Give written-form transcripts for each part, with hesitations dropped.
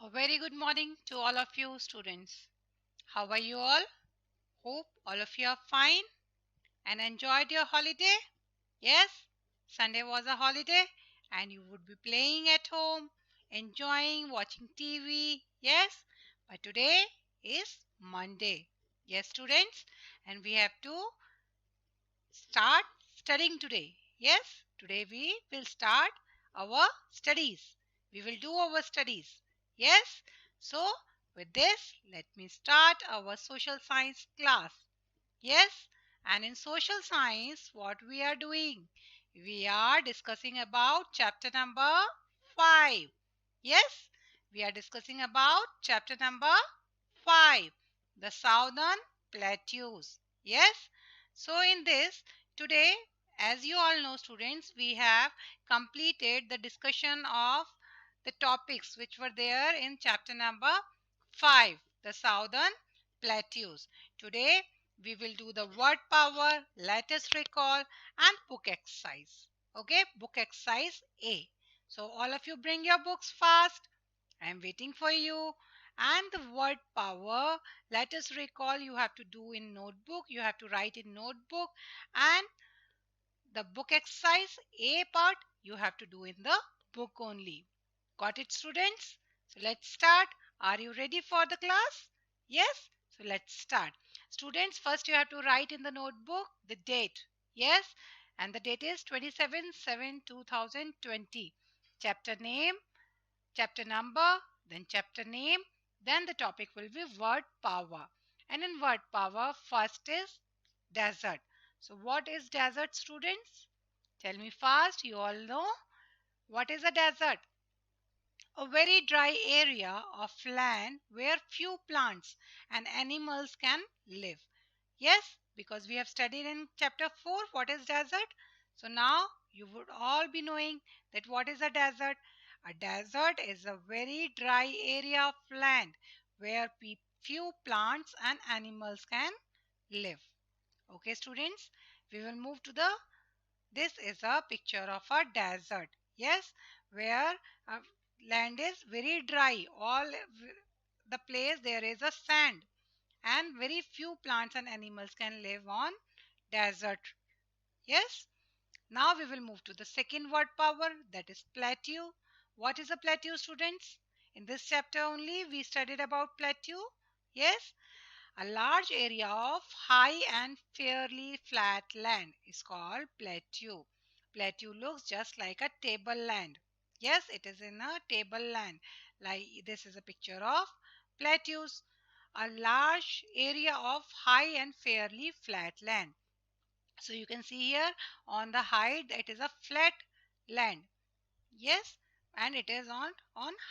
A very good morning to all of you students. How are you all? Hope all of you are fine and enjoyed your holiday. Yes, Sunday was a holiday and you would be playing at home, enjoying watching TV. Yes, but today is Monday. Yes, students, and we have to start studying today. Yes, today we will start our studies. We will do our studies. Yes, so with this, let me start our social science class. Yes, and in social science, what we are doing? We are discussing about chapter number 5. Yes, we are discussing about chapter number 5, the Southern Plateaus. Yes, so in this, today, as you all know, students, we have completed the discussion of the topics which were there in chapter number 5, the Southern Plateaus. Today, we will do the word power, latest recall, and book exercise. Okay, book exercise A. So, all of you bring your books fast. I am waiting for you. And the word power, let us recall, you have to do in notebook. You have to write in notebook. And the book exercise A part, you have to do in the book only. Got it, students? So let's start. Are you ready for the class? Yes? So let's start. Students, first you have to write in the notebook the date. Yes? And the date is 27/7/2020. Chapter name, chapter number, then chapter name, then the topic will be word power. And in word power, first is desert. So what is desert, students? Tell me fast. You all know what is a desert? A very dry area of land where few plants and animals can live. Yes, because we have studied in chapter 4 what is desert. So now you would all be knowing that what is a desert. A desert is a very dry area of land where few plants and animals can live. Okay, students, we will move to the this is a picture of a desert. Yes, where land is very dry. All the place there is a sand and very few plants and animals can live on desert. Yes. Now we will move to the second word power, that is plateau. What is a plateau, students? In this chapter only we studied about plateau. Yes. A large area of high and fairly flat land is called plateau. Plateau looks just like a tableland. Yes, it is in a tableland. Like this is a picture of plateaus. A large area of high and fairly flat land. So you can see here on the height it is a flat land. Yes, and it is on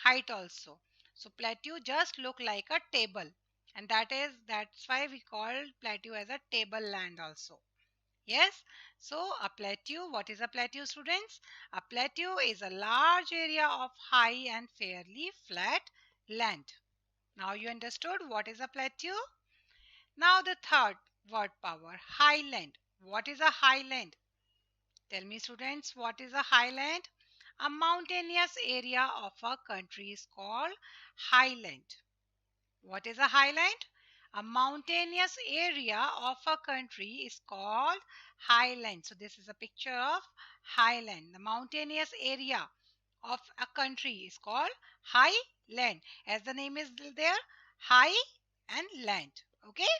height also. So plateau just look like a table, and that's why we call plateau as a tableland also. Yes, so a plateau, what is a plateau, students? A plateau is a large area of high and fairly flat land. Now you understood what is a plateau? Now the third word power, highland. What is a highland? Tell me, students, what is a highland? A mountainous area of a country is called highland. What is a highland? A mountainous area of a country is called highland. So this is a picture of highland. The mountainous area of a country is called highland. As the name is there, high and land. Okay.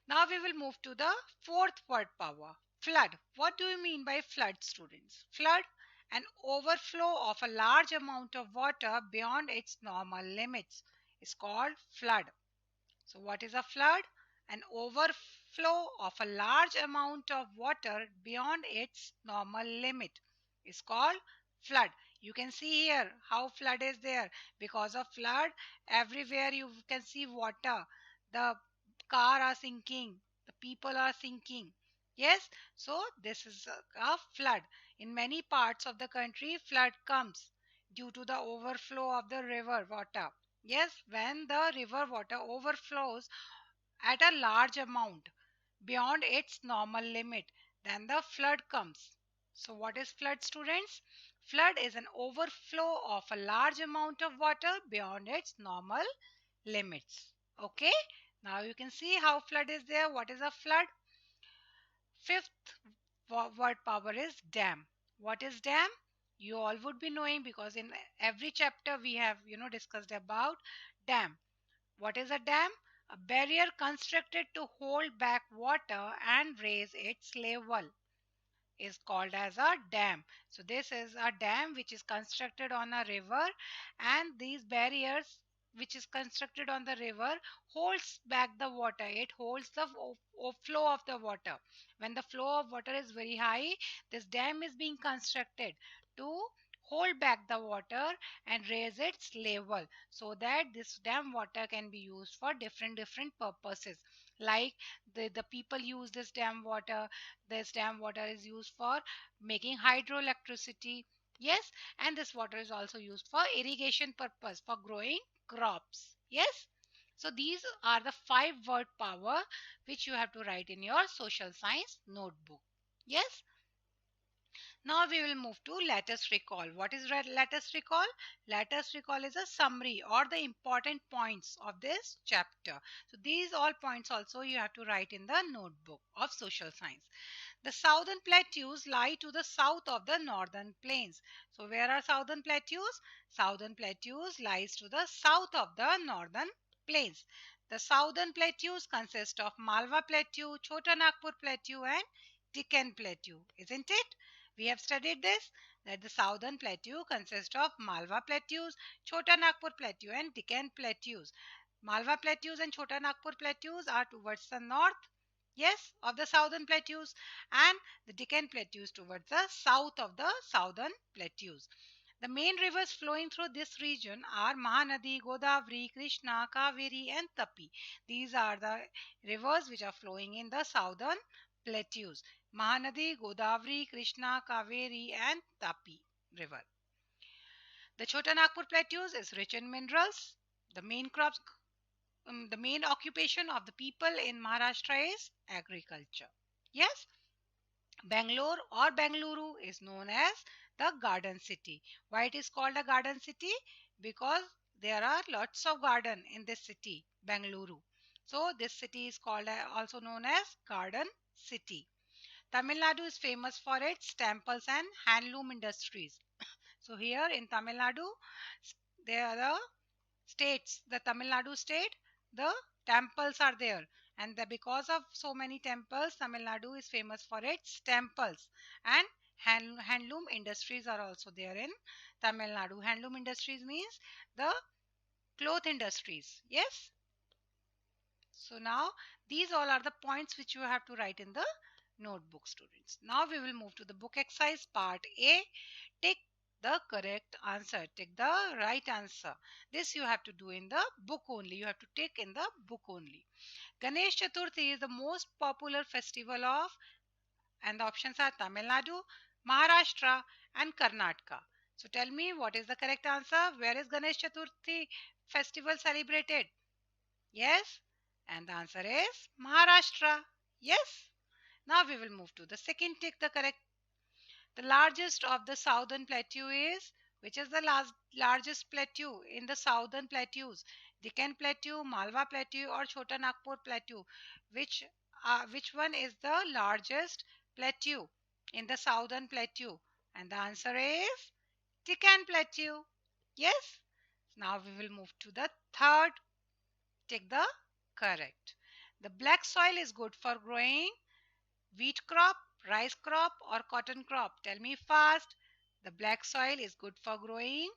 Now we will move to the fourth word power, flood. What do you mean by flood, students? Flood, an overflow of a large amount of water beyond its normal limits, is called flood. So what is a flood? An overflow of a large amount of water beyond its normal limit is called flood. You can see here how flood is there. Because of flood, everywhere you can see water. The car are sinking, the people are sinking. Yes, so this is a flood. In many parts of the country, flood comes due to the overflow of the river water. Yes, when the river water overflows at a large amount beyond its normal limit, then the flood comes. So what is flood, students? Flood is an overflow of a large amount of water beyond its normal limits. Okay, now you can see how flood is there. What is a flood? Fifth word power is dam. What is dam? You all would be knowing because in every chapter we have discussed about dam. What is a dam? A barrier constructed to hold back water and raise its level is called as a dam. So this is a dam which is constructed on a river, and these barriers which is constructed on the river holds back the water. It holds the flow of the water. When the flow of water is very high, this dam is being constructed to hold back the water and raise its level, so that this dam water can be used for different purposes. Like the people use this dam water is used for making hydroelectricity. Yes, and this water is also used for irrigation purpose, for growing crops. Yes, so these are the 5 word power which you have to write in your social science notebook. Yes, now we will move to let us recall. What is let us recall? Let us recall is a summary or the important points of this chapter. So these all points also you have to write in the notebook of social science. The southern plateaus lie to the south of the northern plains. So where are southern plateaus? Southern plateaus lies to the south of the northern plains. The southern plateaus consist of Malwa Plateau, Chota Nagpur Plateau and Deccan Plateau, isn't it? We have studied this, that the southern plateau consists of Malwa Plateaus, Chota Nagpur Plateau and Deccan Plateaus. Malwa Plateaus and Chota Nagpur Plateaus are towards the north, yes, of the southern plateaus, and the Deccan Plateaus towards the south of the southern plateaus. The main rivers flowing through this region are Mahanadi, Godavari, Krishna, Kaveri and Tapi. These are the rivers which are flowing in the southern plateaus. Mahanadi, Godavari, Krishna, Kaveri and Tapi river. The Chota Nagpur plateaus is rich in minerals. The main crops, the main occupation of the people in Maharashtra is agriculture. Yes, Bangalore or Bengaluru is known as the garden city. Why it is called a garden city? Because there are lots of garden in this city, Bengaluru. So this city is called also known as garden city. Tamil Nadu is famous for its temples and handloom industries. So here in Tamil Nadu, there are the states, the Tamil Nadu state, the temples are there. And because of so many temples, Tamil Nadu is famous for its temples. And handloom industries are also there in Tamil Nadu. Handloom industries means the cloth industries. Yes. So now these all are the points which you have to write in the notebook, students. Now we will move to the book exercise part A. Take the correct answer. Take the right answer. This you have to do in the book only. You have to take in the book only. Ganesh Chaturthi is the most popular festival of, and the options are Tamil Nadu, Maharashtra and Karnataka. So tell me what is the correct answer. Where is Ganesh Chaturthi festival celebrated? Yes, and the answer is Maharashtra. Yes. Now we will move to the second tick the correct. The largest of the southern plateau is, which is the largest plateau in the southern plateaus? Deccan Plateau, Malwa Plateau or Chota Nagpur Plateau? Which one is the largest plateau in the southern plateau? And the answer is Deccan Plateau. Yes. Now we will move to the third. Take the correct. The black soil is good for growing wheat crop, rice crop or cotton crop. Tell me fast. The black soil is good for growing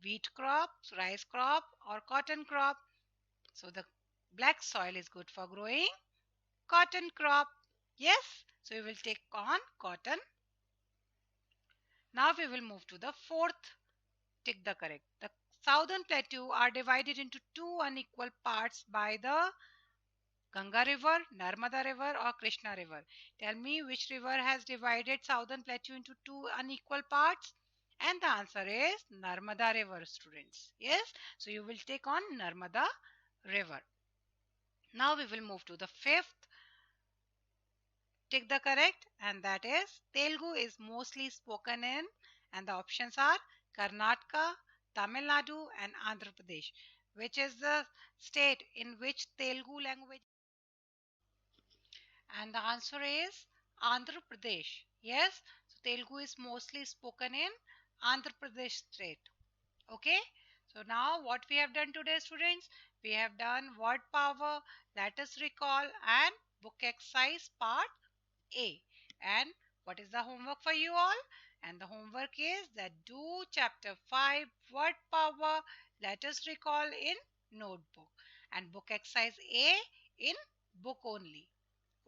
wheat crop, rice crop or cotton crop. So the black soil is good for growing cotton crop. Yes. So we will take on cotton. Now we will move to the fourth. Tick the correct. The southern plateau are divided into two unequal parts by the Ganga river, Narmada river or Krishna river. Tell me which river has divided southern plateau into two unequal parts. And the answer is Narmada river, students. Yes, so you will take on Narmada river. Now we will move to the fifth. Take the correct, and that is Telugu is mostly spoken in And the options are Karnataka, Tamil Nadu, and Andhra Pradesh, which is the state in which Telugu language. And the answer is Andhra Pradesh. Yes, so Telugu is mostly spoken in Andhra Pradesh state. Okay, so now what we have done today, students, we have done word power, let us recall, and book exercise part A. And what is the homework for you all? And the homework is that do chapter 5 word power, let us recall in notebook, and book exercise A in book only.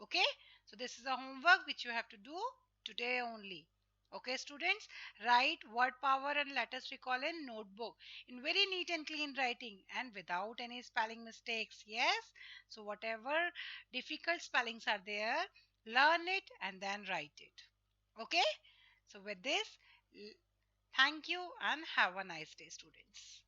Okay, so this is a homework which you have to do today only. Okay, students, write word power and let us recall in notebook in very neat and clean writing and without any spelling mistakes. Yes, so whatever difficult spellings are there, learn it and then write it. Okay, so with this, thank you and have a nice day, students.